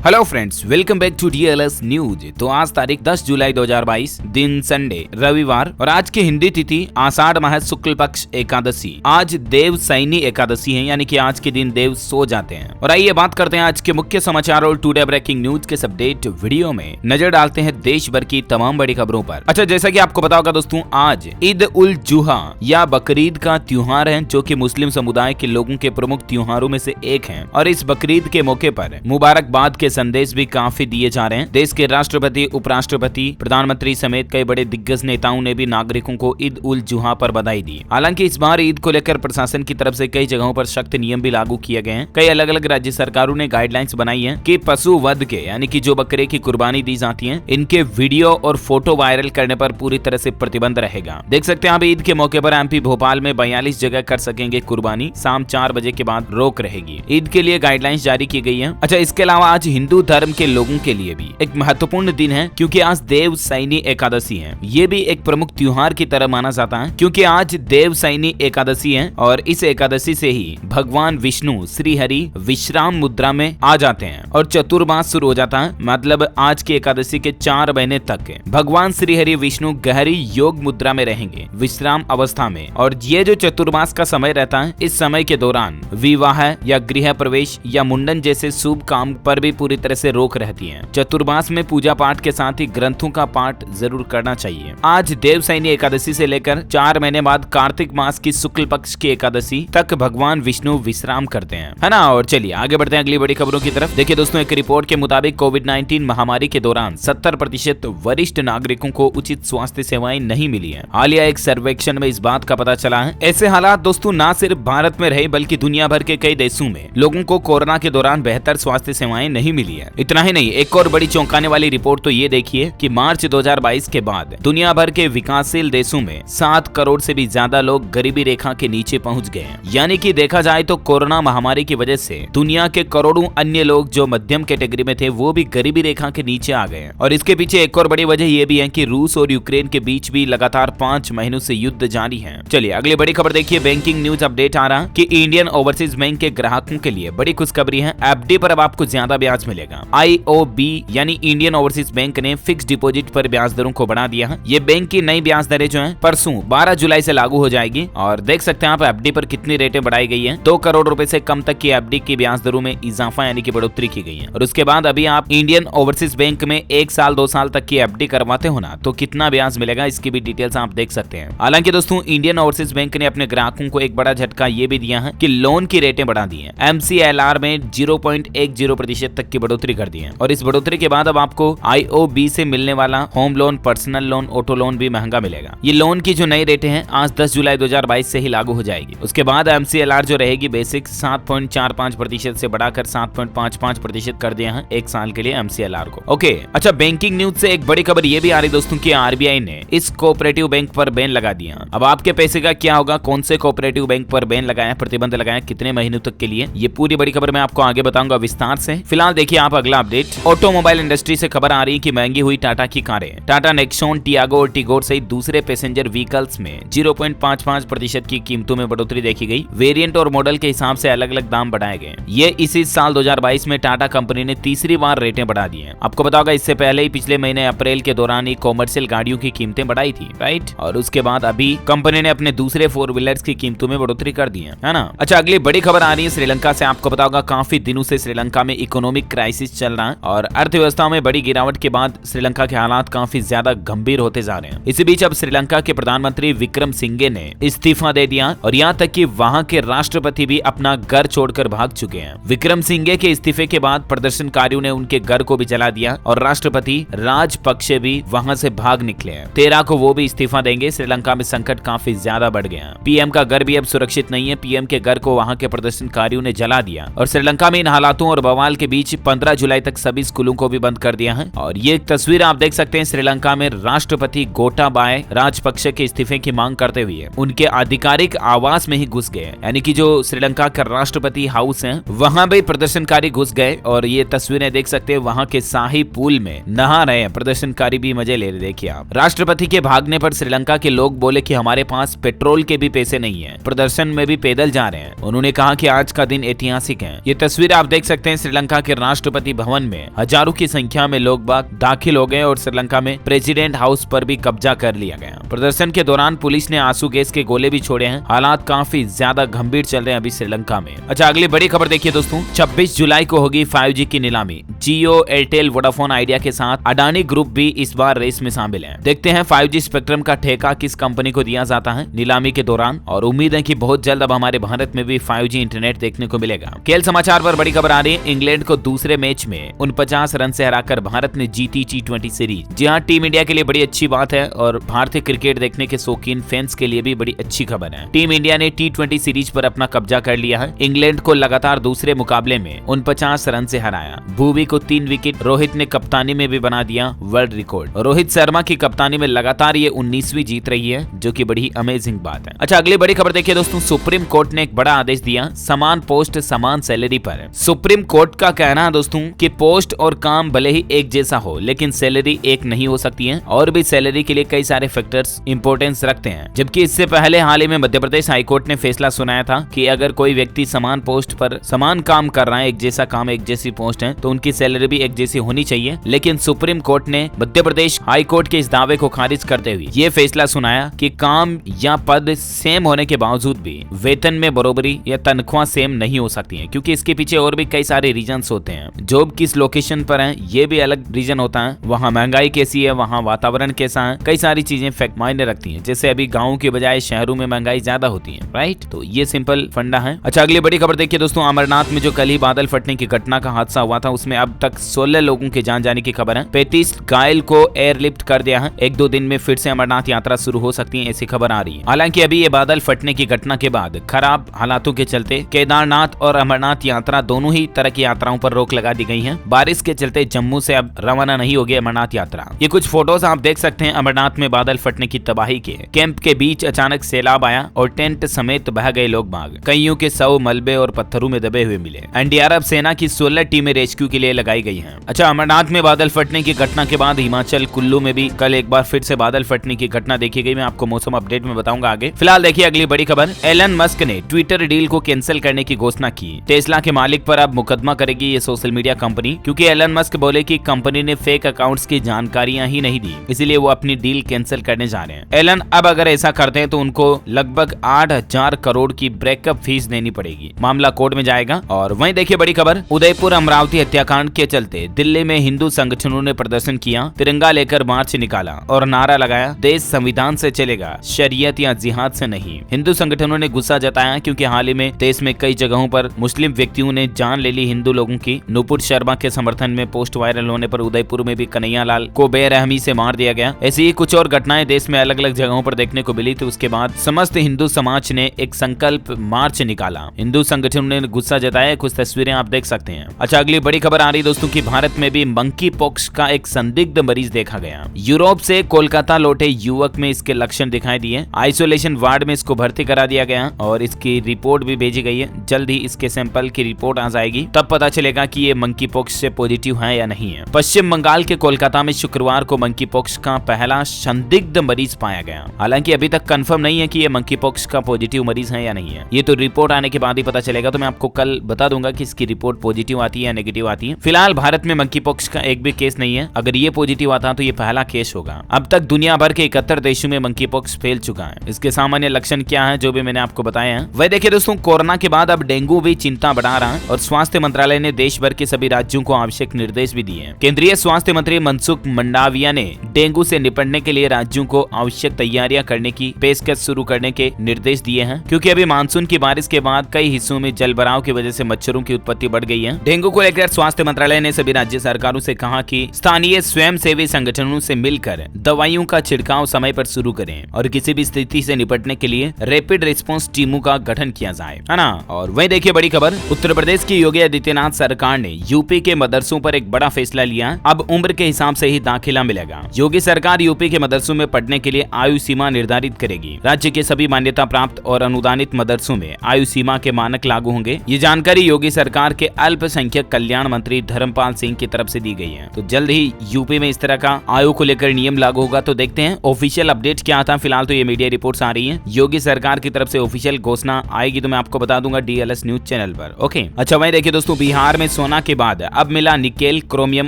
Hello friends, welcome back to DLS news. तो आज तारीख 10 जुलाई 2022, दिन संडे रविवार, और आज की हिंदी तिथि आषाढ़ माह शुक्ल पक्ष एकादशी। आज देव सैनी एकादशी है, यानी कि आज के दिन देव सो जाते हैं। और आइए बात करते हैं आज के मुख्य समाचार और टुडे ब्रेकिंग न्यूज के अपडेट वीडियो में नजर डालते हैं देश भर की तमाम बड़ी खबरों पर। अच्छा, जैसा कि आपको पता होगा दोस्तों, आज ईद उल जुहा या बकरीद का त्योहार है, जो कि मुस्लिम समुदाय के लोगों के प्रमुख त्योहारों में से एक है। और इस बकरीद के मौके पर मुबारकबाद के संदेश भी काफी दिए जा रहे हैं। देश के राष्ट्रपति, उपराष्ट्रपति, प्रधानमंत्री समेत कई बड़े दिग्गज नेताओं ने भी नागरिकों को ईद उल जुहा पर बधाई दी। हालांकि इस बार ईद को लेकर प्रशासन की तरफ से कई जगहों पर सख्त नियम भी लागू किए गए हैं। कई अलग अलग राज्य सरकारों ने गाइडलाइंस बनाई है कि पशु वध के, यानी कि जो बकरे की कुर्बानी दी जाती है, इनके वीडियो और फोटो वायरल करने पर पूरी तरह से प्रतिबंध रहेगा। देख सकते हैं आप, ईद के मौके पर MP भोपाल में 42 जगह कर सकेंगे कुर्बानी। शाम 4 बजे के बाद रोक रहेगी। ईद के लिए गाइडलाइंस जारी की गई है। अच्छा, इसके अलावा आज हिंदू धर्म के लोगों के लिए भी एक महत्वपूर्ण दिन है, क्योंकि आज देव सैनी एकादशी है। ये भी एक प्रमुख त्योहार की तरह माना जाता है, क्योंकि आज देव सैनी एकादशी है। और इस एकादशी से ही भगवान विष्णु श्री हरि विश्राम मुद्रा में आ जाते हैं और चतुर्मास शुरू हो जाता है। मतलब आज की एकादशी के 4 महीने तक भगवान श्री हरि विष्णु गहरी योग मुद्रा में रहेंगे, विश्राम अवस्था में। और ये जो चतुर्मास का समय रहता है, इस समय के दौरान विवाह या गृह प्रवेश या मुंडन जैसे शुभ काम पर भी पूरी तरह से रोक रहती है। चतुर्मास में पूजा पाठ के साथ ही ग्रंथों का पाठ जरूर करना चाहिए। आज देव सैनी एकादशी से लेकर 4 महीने बाद कार्तिक मास की शुक्ल पक्ष की एकादशी तक भगवान विष्णु विश्राम करते हैं, है ना। और चलिए आगे बढ़ते हैं अगली बड़ी खबरों की तरफ। देखिए दोस्तों, एक रिपोर्ट के मुताबिक कोविड-19 महामारी के दौरान 70% वरिष्ठ नागरिकों को उचित स्वास्थ्य सेवाएं नहीं मिली है। हालिया एक सर्वेक्षण में इस बात का पता चला है। ऐसे हालात दोस्तों न सिर्फ भारत में रहे, बल्कि दुनिया भर के कई देशों में लोगों को कोरोना के दौरान बेहतर स्वास्थ्य सेवाएं नहीं मिली है। इतना ही नहीं, एक और बड़ी चौंकाने वाली रिपोर्ट तो ये देखिए कि मार्च 2022 के बाद दुनिया भर के विकासशील देशों में 7 करोड़ से भी ज्यादा लोग गरीबी रेखा के नीचे पहुंच गए हैं। यानी कि देखा जाए तो कोरोना महामारी की वजह से दुनिया के करोड़ों अन्य लोग जो मध्यम कैटेगरी में थे, वो भी गरीबी रेखा के नीचे आ गए हैं। और इसके पीछे एक और बड़ी वजह ये भी है कि रूस और यूक्रेन के बीच भी लगातार 5 महीनों से युद्ध जारी है। चलिए अगली बड़ी खबर देखिए। बैंकिंग न्यूज अपडेट आ रहा कि इंडियन ओवरसीज बैंक के ग्राहकों के लिए बड़ी खुशखबरी है। FD पर अब आपको ज्यादा ब्याज मिलेगा। IOB यानी इंडियन ओवरसीज बैंक ने फिक्स डिपॉजिट पर ब्याज दरों को बढ़ा दिया है। ये बैंक की नई ब्याज दरें जो हैं परसों 12 जुलाई से लागू हो जाएगी। और देख सकते हैं आप FD पर कितनी रेटें बढ़ाई गई हैं। 2 करोड़ रुपए से कम तक की FD की ब्याज दरों में इजाफा, यानी कि बढ़ोतरी की गई है। और उसके बाद अभी आप इंडियन ओवरसीज बैंक में 1 साल 2 साल तक की FD करवाते हो ना, तो कितना ब्याज मिलेगा इसकी भी डिटेल्स आप देख सकते हैं। हालांकि दोस्तों, इंडियन ओवरसीज बैंक ने अपने ग्राहकों को एक बड़ा झटका ये भी दिया है कि लोन की रेटें बढ़ा दी है। MCLR में 0.10% तक की बढ़ोतरी कर दी है। और इस बढ़ोतरी के बाद अब आपको IOB से मिलने वाला home loan, personal loan, auto loan भी महंगा मिलेगा। ये लोन की जो नई रेटें हैं आज 10 जुलाई 2022 से ही लागू हो जाएगी। उसके बाद MCLR जो रहेगी बेसिक 7.45% से बढ़ाकर 7.55% कर दिया है 1 साल के लिए MCLR को। ओके, अच्छा, बैंकिंग न्यूज से एक बड़ी खबर ये भी आ रही दोस्तों कि RBI ने इस कोऑपरेटिव बैंक पर बैन लगा दिया। अब आपके पैसे का क्या होगा, कौन से कोऑपरेटिव बैंक पर बैन लगाया, प्रतिबंध लगाया, कितने महीनों तक के लिए, ये पूरी बड़ी खबर मैं आपको आगे बताऊंगा विस्तार से। फिलहाल देखिए आप अगला अपडेट। ऑटोमोबाइल इंडस्ट्री से खबर आ रही है कि महंगी हुई टाटा की कारें। टाटा नेक्सॉन, टियागो और टिगोर सहित दूसरे पैसेंजर व्हीकल्स में 0.55% की कीमतों में बढ़ोतरी देखी गई। वेरिएंट और मॉडल के हिसाब से अलग अलग दाम बढ़ाए गए। ये इसी साल 2022 में टाटा कंपनी ने तीसरी बार रेटें बढ़ा दी हैं। आपको पता होगा, इससे पहले ही पिछले महीने अप्रैल के दौरान ही कॉमर्शियल गाड़ियों की कीमतें बढ़ाई थी, राइट। और उसके बाद अभी कंपनी ने अपने दूसरे 4 व्हीलर्स की कीमतों में बढ़ोतरी कर दी है ना। अच्छा, अगली बड़ी खबर आ रही है श्रीलंका से। आपको पता होगा, काफी दिनों से श्रीलंका में इकोनॉमिक क्राइसिस चल रहा है और अर्थव्यवस्था में बड़ी गिरावट के बाद श्रीलंका के हालात काफी ज्यादा गंभीर होते जा रहे हैं। इसी बीच अब श्रीलंका के प्रधानमंत्री विक्रमसिंघे ने इस्तीफा दे दिया और यहाँ तक कि वहाँ के राष्ट्रपति भी अपना घर छोड़कर भाग चुके हैं। विक्रमसिंघे के इस्तीफे के बाद प्रदर्शनकारियों ने उनके घर को भी जला दिया और राष्ट्रपति राजपक्षे भी वहाँ से भाग निकले हैं। 13 को वो भी इस्तीफा देंगे। श्रीलंका में संकट काफी ज्यादा बढ़ गया। PM का घर भी अब सुरक्षित नहीं है। PM के घर को वहाँ के प्रदर्शनकारियों ने जला दिया। और श्रीलंका में इन हालातों और बवाल के बीच 15 जुलाई तक सभी स्कूलों को भी बंद कर दिया है। और ये तस्वीर आप देख सकते हैं, श्रीलंका में राष्ट्रपति गोटाबाया राजपक्षे के इस्तीफे की मांग करते हुए उनके आधिकारिक आवास में ही घुस गए। यानी कि जो श्रीलंका का राष्ट्रपति हाउस है, वहां भी प्रदर्शनकारी घुस गए। और ये तस्वीरें देख सकते हैं, वहां के शाही पूल में नहा रहे हैं प्रदर्शनकारी भी, मजे ले रहे। देखिए आप, राष्ट्रपति के भागने पर श्रीलंका के लोग बोले कि हमारे पास पेट्रोल के भी पैसे नहीं है, प्रदर्शन में भी पैदल जा रहे हैं। उन्होंने कहा कि आज का दिन ऐतिहासिक है। ये तस्वीर आप देख सकते हैं, श्रीलंका के राष्ट्रपति भवन में हजारों की संख्या में लोग बाग दाखिल हो गए और श्रीलंका में प्रेसिडेंट हाउस पर भी कब्जा कर लिया गया। प्रदर्शन के दौरान पुलिस ने आंसू गैस के गोले भी छोड़े हैं। हालात काफी ज्यादा गंभीर चल रहे हैं अभी श्रीलंका में। अच्छा, अगली बड़ी खबर देखिए दोस्तों, 26 जुलाई को होगी 5G की नीलामी। जियो, एयरटेल, वोडाफोन आइडिया के साथ अडानी ग्रुप भी इस बार रेस में शामिल है। देखते हैं 5G स्पेक्ट्रम का ठेका किस कंपनी को दिया जाता है नीलामी के दौरान, और उम्मीद है कि बहुत जल्द अब हमारे भारत में भी 5G इंटरनेट देखने को मिलेगा। खेल समाचार पर बड़ी खबर आ रही है। इंग्लैंड को दूसरे मैच में 49 रन से हराकर भारत ने जीती T20 सीरीज। जी हाँ, टीम इंडिया के लिए बड़ी अच्छी बात है और भारतीय क्रिकेट देखने के शौकीन फैंस के लिए भी बड़ी अच्छी खबर है। टीम इंडिया ने T20 सीरीज पर अपना कब्जा कर लिया है। इंग्लैंड को लगातार दूसरे मुकाबले में 49 रन से हराया। भुवी को 3 विकेट, रोहित ने कप्तानी में भी बना दिया वर्ल्ड रिकॉर्ड। रोहित शर्मा की कप्तानी में लगातार ये 19वीं जीत रही है, जो कि बड़ी अमेजिंग बात है। अच्छा, अगली बड़ी खबर देखिए दोस्तों, सुप्रीम कोर्ट ने एक बड़ा आदेश दिया समान पोस्ट समान सैलरी पर। सुप्रीम कोर्ट का कहना है दोस्तों कि पोस्ट और काम भले ही एक जैसा हो, लेकिन सैलरी एक नहीं हो सकती है, और भी सैलरी के लिए कई सारे फैक्टर्स इंपॉर्टेंस रखते हैं। जबकि इससे पहले हाल ही में मध्य प्रदेश हाईकोर्ट ने फैसला सुनाया था कि अगर कोई व्यक्ति समान पोस्ट पर समान काम कर रहा है, एक जैसा काम, एक जैसी पोस्ट है, तो उनकी सैलरी भी एक जैसी होनी चाहिए। लेकिन सुप्रीम कोर्ट ने मध्य प्रदेश हाईकोर्ट के इस दावे को खारिज करते हुए ये फैसला सुनाया कि काम या पद सेम होने के बावजूद भी वेतन में बराबरी या तनख्वाह सेम नहीं हो सकती है, क्योंकि इसके पीछे और भी कई सारे रीजंस होते हैं। जॉब किस लोकेशन पर है ये भी अलग रीजन होता है, वहाँ महंगाई कैसी है, वहाँ वातावरण कैसा है, कई सारी चीजें फैक्ट मायने रखती हैं। जैसे अभी गाँव के बजाय शहरों में महंगाई ज्यादा होती है, राइट। तो ये सिंपल फंडा है। अच्छा, अगली बड़ी खबर देखिए दोस्तों, अमरनाथ में जो कल ही बादल फटने की घटना का हादसा हुआ था, उसमें अब तक 16 लोगों के जान जाने की खबर है। 35 घायल को एयरलिफ्ट कर दिया है। 1-2 दिन में फिर से अमरनाथ यात्रा शुरू हो सकती है, ऐसी खबर आ रही है। हालांकि अभी ये बादल फटने की घटना के बाद खराब हालातों के चलते केदारनाथ और अमरनाथ यात्रा दोनों ही तरह की यात्राओं पर रोक लगा दी गई है। बारिश के चलते जम्मू से अब रवाना नहीं होगी अमरनाथ यात्रा। ये कुछ फोटोज आप देख सकते हैं अमरनाथ में बादल फटने की तबाही के। कैंप के बीच अचानक सैलाब आया और टेंट समेत बह गए लोग बाग। कईयों के शव मलबे और पत्थरों में दबे हुए मिले। एनडीआरएफ सेना की 16 टीमें रेस्क्यू के लिए लगाई गई हैं। अच्छा, अमरनाथ में बादल फटने की घटना के बाद हिमाचल कुल्लू में भी कल एक बार फिर से बादल फटने की घटना देखी गई। मैं आपको मौसम अपडेट में बताऊंगा आगे। फिलहाल देखिए अगली बड़ी खबर, एलन मस्क ने ट्विटर डील को कैंसिल करने की घोषणा की। टेस्ला के मालिक पर अब मुकदमा करेगी ये सोशल मीडिया कंपनी, क्योंकि एलन मस्क बोले कि कंपनी ने फेक अकाउंट्स की जानकारियां ही नहीं दी, इसलिए वो अपनी डील कैंसिल करने जा रहे हैं। एलन अब अगर ऐसा करते हैं तो उनको लगभग 8,000 करोड़ की ब्रेकअप फीस देनी पड़ेगी। मामला कोर्ट में जाएगा। और वहीं देखिए बड़ी खबर, उदयपुर अमरावती हत्याकांड के चलते दिल्ली में हिंदू संगठनों ने प्रदर्शन किया। तिरंगा लेकर मार्च निकाला और नारा लगाया, देश संविधान से चलेगा, शरीयत या जिहाद से नहीं। हिंदू संगठनों ने गुस्सा जताया क्योंकि हाल ही में देश में कई जगहों पर मुस्लिम व्यक्तियों ने जान ले ली हिंदू लोगों की। नुपुर शर्मा के समर्थन में पोस्ट वायरल होने पर उदयपुर में भी कन्हैया लाल को बेरहमी से मार दिया गया। ऐसी ही कुछ और घटनाएं देश में अलग अलग जगहों पर देखने को मिली। तो उसके बाद समस्त हिंदू समाज ने एक संकल्प मार्च निकाला। हिंदू संगठनों ने गुस्सा जताया। कुछ तस्वीरें आप देख सकते हैं। अच्छा, अगली बड़ी खबर आ रही दोस्तों की भारत में भी मंकी पॉक्स का एक संदिग्ध मरीज देखा गया। यूरोप से कोलकाता लौटे युवक में इसके लक्षण दिखाई दिए। आइसोलेशन वार्ड में इसको भर्ती करा दिया गया और इसकी रिपोर्ट भी भेजी गई है। जल्द ही इसके सैंपल की रिपोर्ट आ जाएगी, तब पता चलेगा कि ये मंकी पॉक्स से पॉजिटिव है या नहीं है। पश्चिम बंगाल के कोलकाता में शुक्रवार को मंकी पॉक्स का पहला संदिग्ध मरीज पाया गया। हालांकि अभी तक कंफर्म नहीं है कि ये मंकी पॉक्स का पॉजिटिव मरीज है या नहीं है। ये तो रिपोर्ट आने के बाद ही पता चलेगा। तो मैं आपको कल बता दूंगा कि इसकी रिपोर्ट पॉजिटिव आती है या नेगेटिव आती है। फिलहाल भारत में मंकी पॉक्स का एक भी केस नहीं है। अगर ये पॉजिटिव आता तो ये पहला केस होगा। अब तक दुनिया भर के 71 देशों में मंकी पॉक्स फैल चुका है। इसके सामान्य लक्षण क्या है जो भी मैंने आपको बताए हैं। वह देखिए दोस्तों, कोरोना के बाद अब डेंगू भी चिंता बढ़ा रहा है और स्वास्थ्य मंत्रालय ने देश भर के सभी राज्यों को आवश्यक निर्देश भी दिए हैं। केंद्रीय स्वास्थ्य मंत्री मनसुख मंडाविया ने डेंगू से निपटने के लिए राज्यों को आवश्यक तैयारियां करने की पेशकश शुरू करने के निर्देश दिए हैं, क्योंकि अभी मानसून की बारिश के बाद कई हिस्सों में जलभराव की वजह से मच्छरों की उत्पत्ति बढ़ गई है। डेंगू को लेकर स्वास्थ्य मंत्रालय ने सभी राज्य सरकारों से कहा कि स्थानीय स्वयंसेवी संगठनों से मिलकर दवाइयों का छिड़काव समय पर शुरू करें और किसी भी स्थिति से निपटने के लिए रैपिड रिस्पांस टीमों का गठन किया जाए, है ना। और वहीं देखिए बड़ी खबर, उत्तर प्रदेश की योगी आदित्यनाथ सरकार ने यूपी के मदरसों पर एक बड़ा फैसला लिया। अब उम्र के हिसाब से ही दाखिला मिलेगा। योगी सरकार यूपी के मदरसों में पढ़ने के लिए आयु सीमा निर्धारित करेगी। राज्य के सभी मान्यता प्राप्त और अनुदानित मदरसों में आयु सीमा के मानक लागू होंगे। ये जानकारी योगी सरकार के अल्पसंख्यक कल्याण मंत्री धर्मपाल सिंह की तरफ से दी गई है। तो जल्द ही यूपी में इस तरह का आयु को लेकर नियम लागू होगा। तो देखते हैं ऑफिशियल अपडेट क्या आता है। फिलहाल तो ये मीडिया रिपोर्ट्स आ रही हैं। योगी सरकार की तरफ से ऑफिशियल घोषणा आएगी तो मैं आपको बता दूंगा DLS न्यूज चैनल पर। ओके, अच्छा वहीं देखिए दोस्तों, बिहार में सोना के बाद अब मिला निकेल, क्रोमियम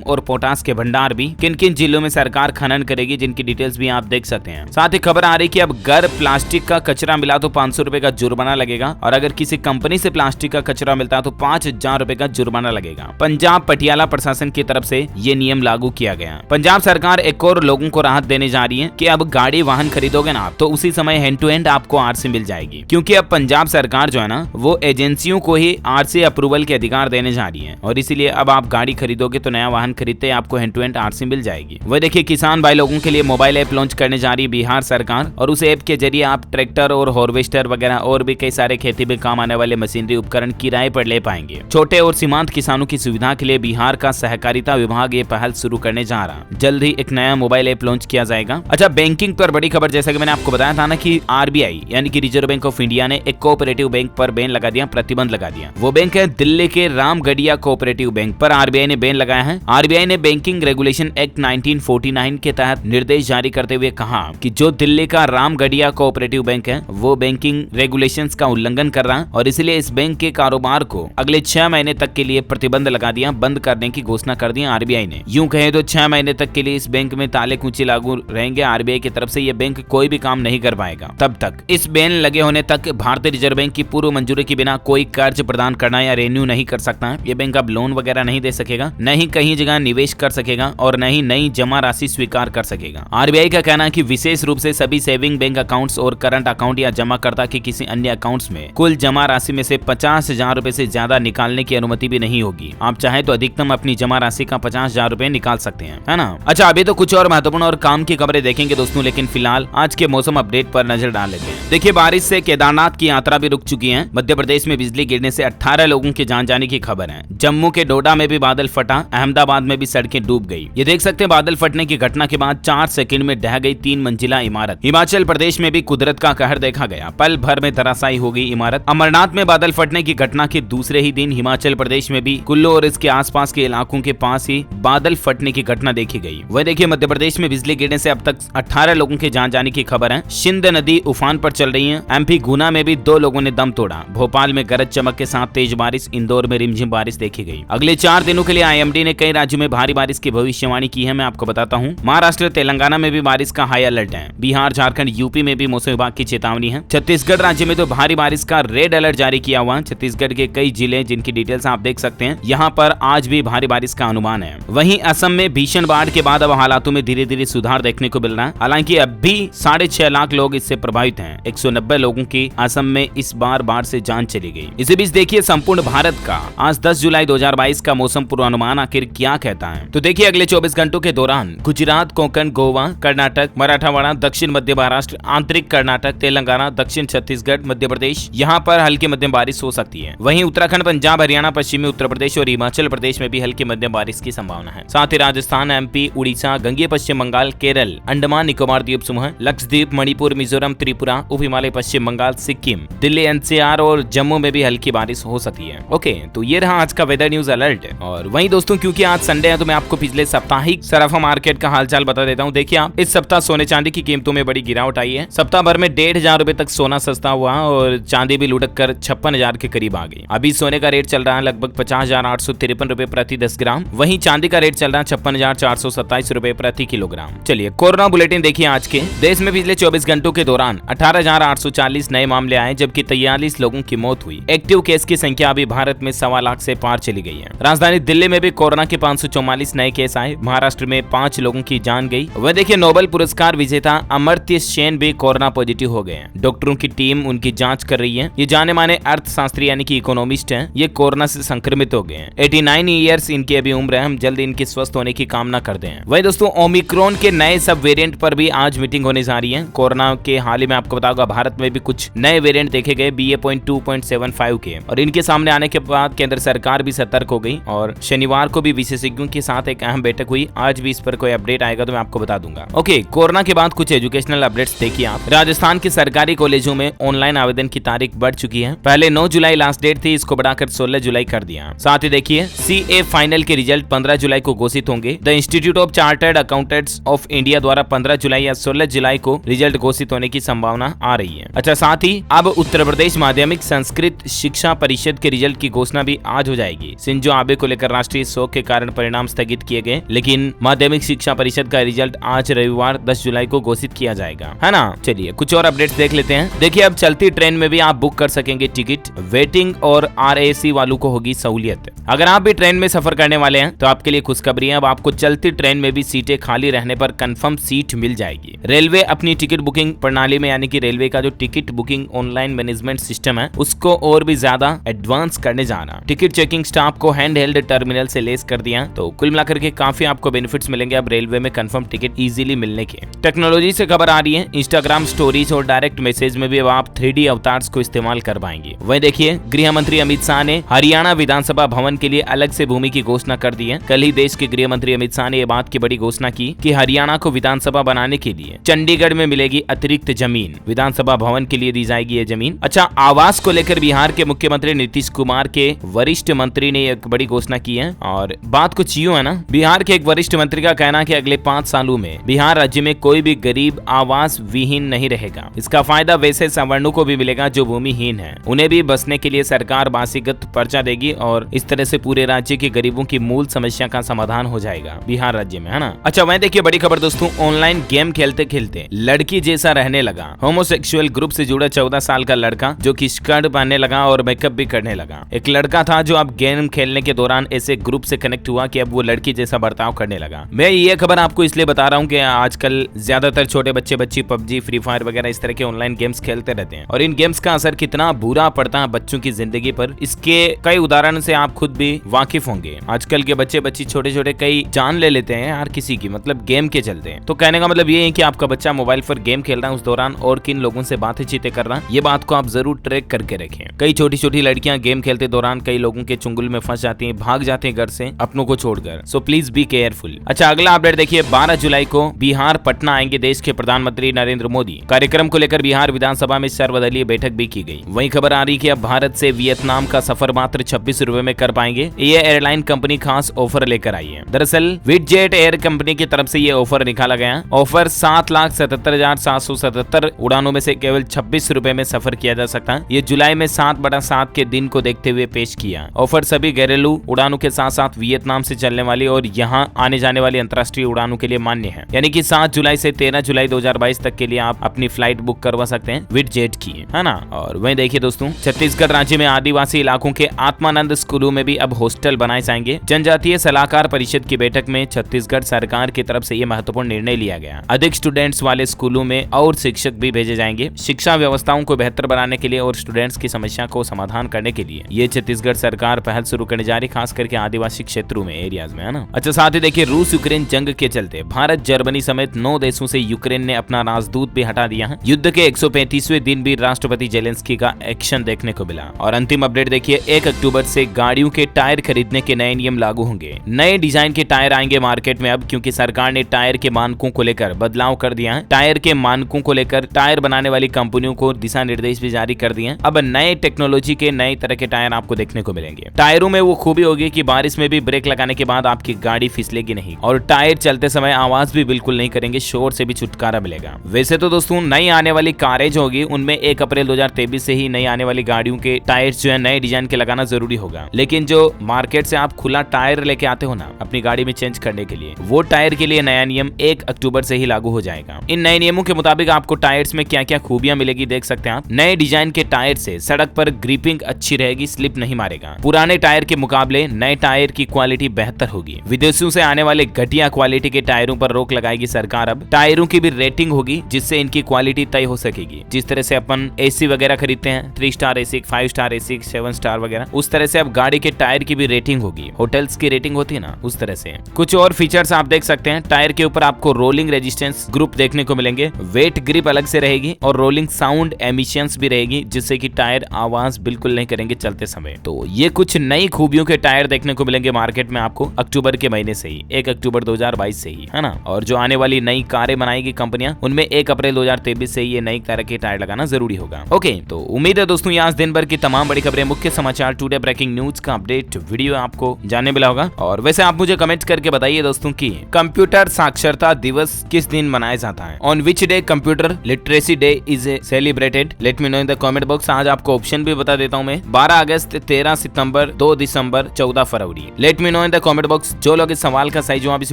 और पोटास के भंडार भी। किन किन जिलों में सरकार खनन करेगी, जिनकी डिटेल्स भी आप देख सकते हैं। साथ ही खबर आ रही कि अब घर प्लास्टिक का कचरा मिला तो 500 रुपए का जुर्माना लगेगा, और अगर किसी कंपनी से प्लास्टिक का कचरा मिलता है तो 5000 रुपए का जुर्माना लगेगा। पंजाब पटियाला प्रशासन की तरफ से ये नियम लागू किया गया। पंजाब सरकार एक और लोगों को राहत देने जा रही है कि अब गाड़ी वाहन खरीदोगे ना तो उसी समय हैंड टू हैंड आपको आरसी मिल जाएगी, क्योंकि अब पंजाब सरकार जो है ना वो एजेंसियों को ही आरसी अप्रूवल के अधिकार देने जा रही है, और इसीलिए अब आप गाड़ी खरीदोगे तो नया वाहन खरीदते आपको हैंड टू हैंड आरसी मिल जाएगी। वह देखिए किसान भाई लोगों के लिए मोबाइल ऐप लॉन्च करने जा रही है बिहार सरकार, और उस ऐप के जरिए आप ट्रैक्टर और हार्वेस्टर वगैरह और भी कई सारे खेती में काम आने वाले मशीनरी उपकरण किराए पर ले पाएंगे। छोटे और सीमांत किसानों की सुविधा के लिए बिहार का सहकारिता विभाग ये पहल शुरू करने जा रहा है। जल्द ही एक नया मोबाइल ऐप लॉन्च किया जाएगा। अच्छा, बैंकिंग पर बड़ी खबर, जैसा कि मैंने आपको बताया था ना कि आरबीआई यानी कि रिजर्व बैंक ऑफ इंडिया ने एक कोऑपरेटिव बैंक पर बैन लगा दिया, प्रतिबंध लगा दिया। वो बैंक है दिल्ली के रामगढ़िया कोऑपरेटिव बैंक पर आरबीआई ने बैन लगाया है। आरबीआई ने बैंकिंग रेगुलेशन एक्ट 1949 के तहत निर्देश जारी करते हुए कहा कि जो दिल्ली का रामगढ़िया कोऑपरेटिव बैंक है वो बैंकिंग रेगुलेशंस का उल्लंघन कर रहा है, और इसलिए इस बैंक के कारोबार को अगले 6 महीने तक के लिए प्रतिबंध लगा दिया, बंद करने की घोषणा कर दी आरबीआई ने। यूं कहे तो 6 महीने तक के लिए इस बैंक में ताले कुंची लागू रहेंगे आरबीआई की तरफ से। ये बैंक कोई भी काम नहीं कर पाएगा तब तक। इस बैन लगे होने तक भारतीय रिजर्व बैंक की पूर्व मंजूरी के बिना कोई कर्ज प्रदान करना या रेन्यू नहीं कर सकता है। ये बैंक अब लोन वगैरह नहीं दे सकेगा, न ही कहीं जगह निवेश कर सकेगा, और न ही नई जमा राशि स्वीकार कर सकेगा। आरबीआई का कहना है कि विशेष रूप से सभी सेविंग बैंक अकाउंट्स और करंट अकाउंट या जमाकर्ता के किसी अन्य अकाउंट्स में कुल जमा राशि में से 50,000 रुपए से ज्यादा निकालने की अनुमति भी नहीं होगी। आप चाहे तो अधिकतम अपनी जमा राशि का 50,000 रुपए निकाल सकते हैं, है ना। अच्छा, अभी तो कुछ और महत्वपूर्ण और काम की खबरें देखेंगे दोस्तों, लेकिन फिलहाल आज के मौसम अपडेट पर नजर डाल लेते हैं। देखिए, बारिश से केदारनाथ की यात्रा भी रुक चुकी है। मध्य प्रदेश में बिजली गिरने से 18 लोगों की जान जाने की खबर है। जम्मू के डोडा में भी बादल फटा, अहमदाबाद में भी सड़कें डूब गई। ये देख सकते हैं बादल फटने की घटना के बाद 4 सेकंड में ढह गई 3 मंजिला इमारत। हिमाचल प्रदेश में भी कुदरत का कहर देखा गया, पल भर में धराशायी हो गई इमारत। अमरनाथ में बादल फटने की घटना के दूसरे ही दिन हिमाचल प्रदेश में भी कुल्लू और इसके आसपास के इलाकों के पास ही बादल फटने की घटना देखी गई। वह देखिए मध्य प्रदेश में बिजली गिरने से अब तक 18 लोगों की जान जाने की खबर है। सिंध नदी उफान पर चल रही है। एमपी गुना में भी 2 लोगों ने दम तोड़ा। भोपाल में गरज चमक के साथ तेज बारिश, इंदौर में रिमझिम बारिश देखी गई। अगले 4 दिनों के लिए आईएमडी ने कई राज्यों में भारी बारिश की भविष्यवाणी की है, मैं आपको बताता हूँ। महाराष्ट्र तेलंगाना में भी बारिश का हाई अलर्ट है। बिहार झारखंड यूपी में भी मौसम विभाग की चेतावनी है। छत्तीसगढ़ राज्य में तो भारी बारिश का रेड अलर्ट जारी किया हुआ है। छत्तीसगढ़ के कई जिले जिनकी डिटेल्स आप देख सकते हैं, यहाँ पर आज भी भारी बारिश का अनुमान है। वहीं असम में भीषण बाढ़ के बाद अब हालातों में धीरे धीरे सुधार देखने को मिल रहा है। हालांकि अब भी 6.5 लाख लोग इससे प्रभावित हैं। 190 लोगों की असम में इस बार बाढ़ से जान चली गई। इसी बीच देखिए संपूर्ण भारत का आज 10 जुलाई 2022 का मौसम पूर्वानुमान आखिर क्या कहता है। तो देखिए अगले 24 घंटों के दौरान गुजरात, कोंकण, गोवा, कर्नाटक, मराठवाड़ा, दक्षिण मध्य महाराष्ट्र, आंतरिक कर्नाटक, तेलंगाना, दक्षिण छत्तीसगढ़, मध्य प्रदेश, यहाँ पर हल्की मध्यम बारिश हो सकती है। वहीं उत्तराखंड, पंजाब, हरियाणा, पश्चिमी उत्तर प्रदेश और हिमाचल प्रदेश में भी हल्की मध्यम बारिश की संभावना है। साथ ही राजस्थान, एमपी, उड़ीसा, गंगीय पश्चिम बंगाल, केरल, अंडमान निकोबार द्वीप समूह, लक्षद्वीप, मणिपुर, मिजोरम, त्रिपुरा, उप हिमालय, पश्चिम बंगाल, सिक्किम, दिल्ली, एनसीआर और जम्मू में भी हल्की बारिश हो सकती है। ओके, तो ये रहा आज का वेदर न्यूज अलर्ट। और वहीं दोस्तों क्योंकि आज संडे है तो मैं आपको पिछले साप्ताहिक सराफा मार्केट का हालचाल बता देता हूँ। देखिए आप, इस सप्ताह सोने चांदी की कीमतों में बड़ी गिरावट आई है। सप्ताह भर में 1,500 रुपए तक सोना सस्ता हुआ और चांदी भी लुढ़क कर 56,000 के करीब आ गई। अभी सोने का रेट चल रहा है लगभग 50,853 रुपए प्रति 10 ग्राम। वहीं चांदी का रेट चल रहा है 56,427 रुपए प्रति किलोग्राम। चलिए कोरोना बुलेटिन देखिए आज के। देश में पिछले 24 घंटों के दौरान 18,840 नए मामले आए, जबकि 43 लोगों की मौत हुई। एक्टिव केस की संख्या अभी भारत में 1.25 लाख से पार चली गई है। राजधानी दिल्ली में भी कोरोना के 544 नए केस आए। महाराष्ट्र में 5 लोगों की जान गई। वह देखिए नोबेल पुरस्कार विजेता अमर्त्य सेन भी कोरोना पॉजिटिव हो गए हैं। डॉक्टरों की टीम उनकी जांच कर रही है। ये जाने माने अर्थशास्त्री यानी कि इकोनॉमिस्ट हैं, ये कोरोना से संक्रमित हो गए हैं। 89 ईयर्स इनकी अभी उम्र है। हम जल्द इनके स्वस्थ होने की कामना करते हैं। वही दोस्तों ओमिक्रॉन के नए सब वेरिएंट पर भी आज मीटिंग होने जा रही है। कोरोना के हाल ही में आपको बताऊंगा भारत में भी कुछ नए वेरिएंट देखे गए BA.2.75 के, और इनके सामने आने के बाद केंद्र सरकार भी सतर्क हो गई और शनिवार को भी विशेषज्ञों के साथ एक अहम बैठक हुई। आज भी इस पर कोई अपडेट आएगा तो मैं आपको बता दूंगा। ओके, कोरोना के बाद कुछ एजुकेशनल अपडेट्स देखिए आप। राजस्थान के सरकारी कॉलेजों में ऑनलाइन आवेदन की तारीख बढ़ चुकी है। पहले 9 जुलाई लास्ट डेट थी, इसको बढ़ाकर 16 जुलाई कर दिया। साथ ही देखिए CA फाइनल के रिजल्ट 15 जुलाई को घोषित होंगे। The institute of chartered accountants of India द्वारा 15 जुलाई या 16 जुलाई को रिजल्ट घोषित होने की संभावना आ रही है। अच्छा, साथ ही अब उत्तर प्रदेश माध्यमिक संस्कृत शिक्षा परिषद के रिजल्ट की घोषणा भी आज हो जाएगी। जाएगी। शिंजो आबे को लेकर राष्ट्रीय शोक के कारण परिणाम स्थगित किए गए, लेकिन माध्यमिक शिक्षा परिषद का रिजल्ट आज रविवार 10 जुलाई को घोषित किया जाएगा, है ना। चलिए कुछ और अपडेट्स देख लेते हैं। देखिए अब चलती ट्रेन में भी आप बुक कर सकेंगे टिकट, वेटिंग और RAC वालों को होगी सहूलियत। अगर आप भी ट्रेन में सफर करने वाले हैं तो आपके लिए खुशखबरी है, अब आपको चलती ट्रेन में भी सीटें खाली रहने पर कंफर्म सीट मिल जाएगी। रेलवे अपनी टिकट बुकिंग प्रणाली में, यानी कि रेलवे का जो ticket booking online management system है उसको और भी ज्यादा एडवांस करने जा रहा। टिकट चेकिंग स्टाफ को हैंड हेल्ड टर्मिनल से लेस कर दिया, तो कुल मिलाकर के काफी आपको बेनिफिट्स मिलेंगे अब रेलवे में कंफर्म टिकट इजीली मिलने के। टेक्नोलॉजी से खबर आ रही है, इंस्टाग्राम स्टोरीज और डायरेक्ट मैसेज में भी अब आप 3D अवतार्स को इस्तेमाल कर पाएंगे। वहीं देखिए गृह मंत्री अमित शाह ने हरियाणा विधानसभा भवन के लिए अलग से भूमि की घोषणा कर दी है। कल ही देश के गृह मंत्री अमित शाह ने यह बात की बड़ी घोषणा की कि हरियाणा को विधानसभा बनाने के लिए चंडीगढ़ में मिलेगी अतिरिक्त जमीन, विधानसभा भवन के लिए दी जाएगी ये जमीन। अच्छा, आवास को लेकर बिहार के मुख्यमंत्री नीतीश कुमार के वरिष्ठ मंत्री ने एक बड़ी घोषणा की है और बात कुछ यूं है ना। बिहार के एक वरिष्ठ मंत्री का कहना है कि अगले 5 सालों में बिहार राज्य में कोई भी गरीब आवास विहीन नहीं रहेगा। इसका फायदा वैसे सवर्णों को भी मिलेगा जो भूमिहीन है, उन्हें भी बसने के लिए सरकार वासीगत पर्चा देगी और इस तरह से पूरे राज्य के गरीबों की मूल समस्या का समाधान हो जाएगा बिहार राज्य में, है ना। अच्छा वहीं देखिए बड़ी खबर दोस्तों, ऑनलाइन गेम खेलते खेलते लड़की जैसा रहने लगा। होमोसेक्सुअल ग्रुप से जुड़ा 14 साल का लड़का जो कि स्कर्ट पहनने लगा और मेकअप भी करने लगा। एक लड़का था जो अब गेम खेलने के दौरान ऐसे ग्रुप से कनेक्ट हुआ कि अब वो लड़की जैसा बर्ताव करने लगा। मैं ये खबर आपको इसलिए बता रहा हूँ कि आजकल ज्यादातर छोटे बच्चे पबजी, फ्री फायर वगैरह इस तरह के ऑनलाइन गेम्स खेलते रहते हैं और इन गेम्स का असर कितना बुरा पड़ता है बच्चों की जिंदगी पर, इसके कई उदाहरण से आप खुद भी वाकिफ होंगे। आजकल के बच्चे छोटे कई जान ले लेते हैं यार किसी की, मतलब गेम के चलते हैं। तो कहने का मतलब ये है कि आपका बच्चा मोबाइल पर गेम खेल रहा है उस दौरान और किन लोगों से बातें चीतें कर रहा है, ये बात को आप जरूर ट्रैक करके रखें। कई छोटी लड़कियां गेम खेलते दौरान कई लोगों के चुंगल में फंस जाती हैं, भाग जाते हैं घर से अपनों को छोड़कर। So please be careful. अच्छा अगला अपडेट देखिए, 12 जुलाई को बिहार पटना आएंगे देश के प्रधानमंत्री नरेंद्र मोदी। कार्यक्रम को लेकर बिहार विधानसभा में सर्वदलीय बैठक भी की गई। वहीं खबर आ रही कि अब भारत से वियतनाम का सफर मात्र 26 रुपए में कर पाएंगे। ये एयरलाइन कंपनी खास ऑफर लेकर आई है। दरअसल विडजेट एयर कंपनी की तरफ से ये ऑफर निकाला गया। ऑफर 7,77,777 उड़ानों में से केवल 26 रुपए में सफर किया जा सकता है। ये जुलाई में 7/7 के दिन को देखते हुए पेश किया। ऑफर सभी घरेलू उड़ानों के साथ साथ वियतनाम से चलने वाली और यहाँ आने जाने वाली अंतर्राष्ट्रीय उड़ानों के लिए मान्य है, यानी कि 7 जुलाई से 13 जुलाई 2022 तक के लिए आप अपनी फ्लाइट बुक करवा सकते हैं विडजेट की, है ना। और वहीं देखिए दोस्तों, छत्तीसगढ़ राज्य में आदिवासी इलाकों के आत्मानंद स्कूलों में भी अब हॉस्टल बनाए जाएंगे। जनजातीय सलाहकार परिषद की बैठक में छत्तीसगढ़ सरकार की तरफ से यह महत्वपूर्ण निर्णय लिया गया। अधिक स्टूडेंट्स वाले स्कूलों में और शिक्षक भी भेजे जाएंगे। शिक्षा व्यवस्थाओं को बेहतर बनाने के लिए और स्टूडेंट्स की समस्या को समाधान करने के लिए ये छत्तीसगढ़ सरकार पहल शुरू करने जा रही, खास करके आदिवासी क्षेत्रों में, एरियाज में, है ना। अच्छा साथ ही देखिए, रूस यूक्रेन जंग के चलते भारत जर्मनी समेत 9 देशों से यूक्रेन ने अपना राजदूत भी हटा दिया है। युद्ध के 135वें दिन भी राष्ट्रपति जेलेंस्की का एक्शन देखने को मिला। और अंतिम अपडेट देखिए, 1 अक्टूबर से गाड़ियों के टायर खरीदने के नए नियम लागू होंगे। नए डिजाइन के टायर आएंगे मार्केट में अब, क्योंकि सरकार ने टायर के मानकों को लेकर बदलाव कर दिया है। टायर के मानकों को लेकर टायर बनाने वाली कंपनियों को दिशा निर्देश भी जारी कर दिए हैं। अब नए टेक्नोलॉजी के नए तरह के टायर आपको देखने को मिलेंगे। टायरों में वो खूबी होगी कि बारिश में भी ब्रेक लगाने के बाद आपकी गाड़ी फिसलेगी नहीं और टायर चलते समय आवाज भी बिल्कुल नहीं करेंगे, शोर से भी छुटकारा मिलेगा। वैसे तो दोस्तों नई आने वाली कारें जो होगी उनमें 1 अप्रैल 2023 से ही नई आने वाली गाड़ियों के टायर्स जो है नए डिजाइन के लगाना जरूरी होगा। लेकिन जो मार्केट से आप खुला टायर लेके आते हो ना अपनी गाड़ी में चेंज करने के लिए, वो टायर के लिए नया नियम 1 अक्टूबर से ही लागू हो जाएगा। इन नए नियमों के मुताबिक आपको टायर्स में क्या क्या खूबियां मिलेगी देख सकते हैं आप। नए डिजाइन के टायर से सड़क पर ग्रिपिंग अच्छी रहेगी, स्लिप नहीं मारेगा। पुराने टायर के मुकाबले नए टायर की क्वालिटी बेहतर होगी। विदेशों से आने वाले घटिया क्वालिटी के टायरों पर रोक लगाएगी सरकार। अब टायरों की भी रेटिंग होगी जिससे इनकी क्वालिटी तय हो सकेगी। जिस तरह से अपन एसी वगैरह खरीदते हैं 3 star AC, 5 star AC, 7 star वगैरह, उस तरह से अब गाड़ी के टायर की भी रेटिंग होगी। होटल्स की रेटिंग होती है ना, उस तरह से। कुछ और फीचर्स आप देख सकते हैं। टायर के ऊपर आपको रोलिंग रेजिस्टेंस ग्रुप देखने को मिलेंगे, वेट ग्रिप अलग से रहेगी और रोलिंग साउंड एमिशंस भी रहेगी, जिससे कि टायर आवाज बिल्कुल नहीं करेंगे चलते समय। तो ये कुछ नई खूबियों के टायर देखने को मिलेंगे मार्केट में आपको अक्टूबर के महीने से ही, 1 अक्टूबर 2022 से ही, है ना। और जो आने वाली नई कारें बनाएगी कंपनियां, उनमें 1 अप्रैल 2023 से ये नई तरह के टायर लगाना जरूरी होगा। ओके, तो उम्मीद है दोस्तों आज दिन भर की तमाम बड़ी खबरें, मुख्य समाचार, टुडे ब्रेकिंग न्यूज का अपडेट वीडियो आपको जानने मिला होगा। और वैसे आप मुझे कमेंट करके बताइए दोस्तों कि कंप्यूटर साक्षरता दिवस किस दिन मनाया जाता है। On which day computer literacy day is celebrated, let me know in the comment box. आज आपको ऑप्शन भी बता देता हूं मैं, 12 अगस्त, 13 सितंबर, 2 दिसंबर, 14 फरवरी। Let me know in the comment box. जो लोग इस सवाल का सही जवाब इस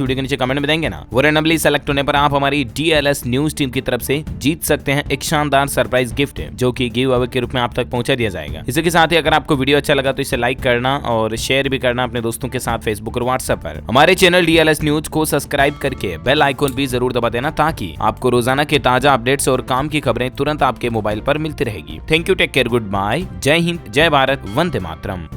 वीडियो के नीचे कमेंट में देंगे ना, वो रैंडमली सेलेक्ट होने पर आप हमारी DLS न्यूज टीम की तरफ से जीत सकते हैं एक शानदार सरप्राइज गिफ्ट, जो कि गिव अवे के रूप में आप तक पहुंचा दिया जाएगा। इसी के साथ ही अगर आपको वीडियो अच्छा लगा तो इसे लाइक करना और शेयर भी करना अपने दोस्तों के साथ फेसबुक और व्हाट्सएप पर। हमारे चैनल DLS न्यूज को सब्सक्राइब करके बेल आइकन भी जरूर दबा देना, ताकि आपको रोजाना के ताजा अपडेट्स और काम की खबरें तुरंत आपके मोबाइल पर मिलती रहेगी। Thank you, take care, good bye, जय हिंद, जय भारत, वंदे मातरम।